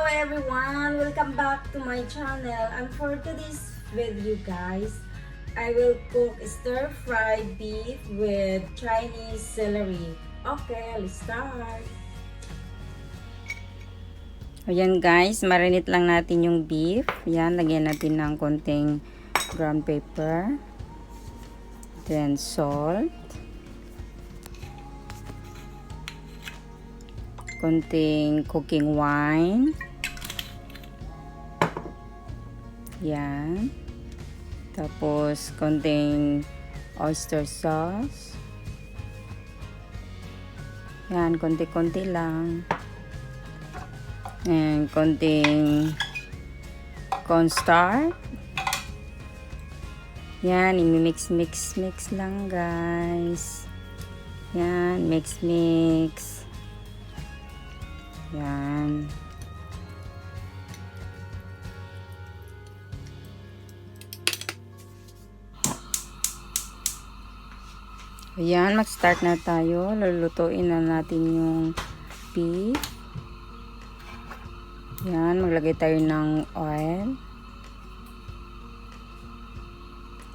everyone! Welcome back to my channel, and for today's video guys, I will cook stir-fried beef with Chinese celery. Okay, let's start! Ayan guys, marinate lang natin yung beef. Yan, lagyan natin ng konting brown pepper, then salt, konting cooking wine. Yan. Tapos konting oyster sauce. Yan, konti-konti lang. And konting cornstarch. Yan, i-mix lang guys. Yan, mix. Yan. Ayan, mag-start na tayo. Lulutuin na natin yung beef. Yan, maglagay tayo ng oil.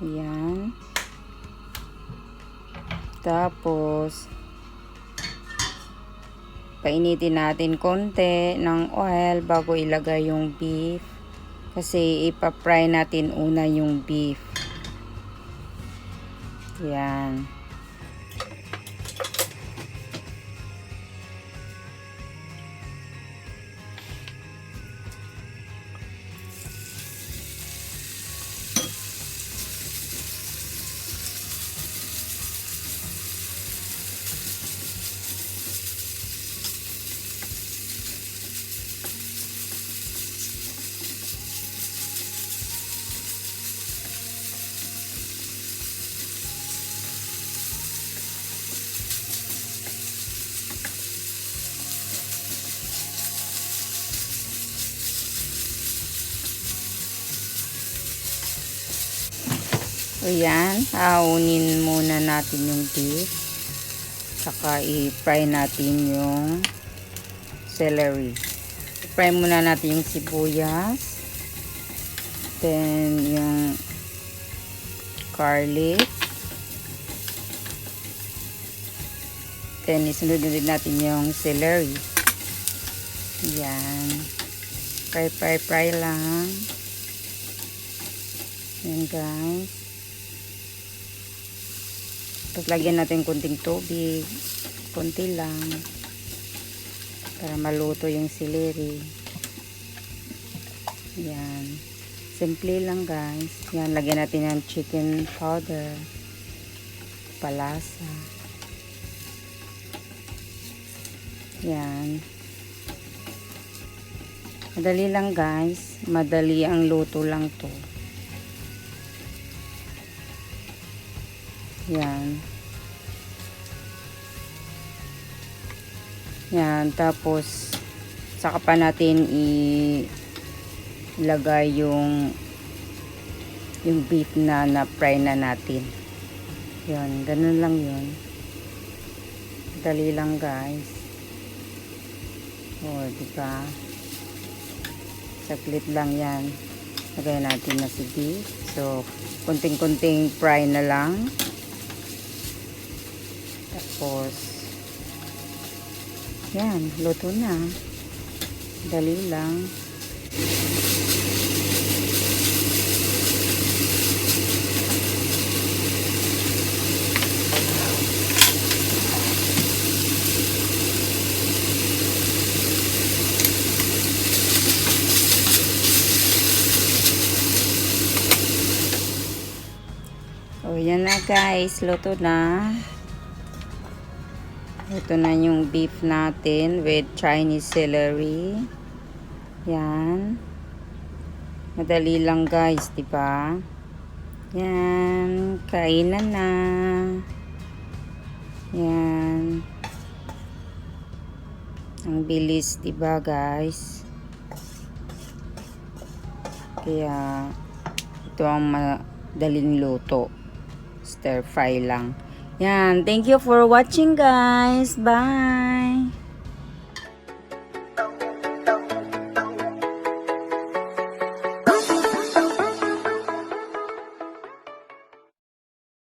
Ayan. Tapos painitin natin konti ng oil bago ilagay yung beef. Kasi ipa-fry natin una yung beef. Yan. So yan, aunin muna natin yung beef. Saka i-fry natin yung celery. I-fry muna natin yung sibuyas. Then yung garlic. Then isunod din natin yung celery. Yan. Fry lang. Yan guys. Tapos lagyan natin konting tubig, konti lang, para maluto yung celery. Yan. Simple lang guys. Yan, lagyan natin ng chicken powder, palasa. Yan. Madali lang guys. Madali ang luto lang to. Yan. Yan. Tapos, saka pa natin ilagay yung beef na na-fry na natin. Yan. Ganun lang yun. Dali lang guys. O, diba? Saglit lang yan. Lagay natin na si beef. So, kunting-kunting fry na lang. Tapos, yan, luto na. Dali lang. O, yan na guys, luto na. Ito na yung beef natin with Chinese celery. Yan. Madali lang guys, diba? Yan. Kainan na. Yan. Ang bilis, diba guys? Kaya, ito ang madaling luto. Stir fry lang. Yan. Thank you for watching guys. Bye!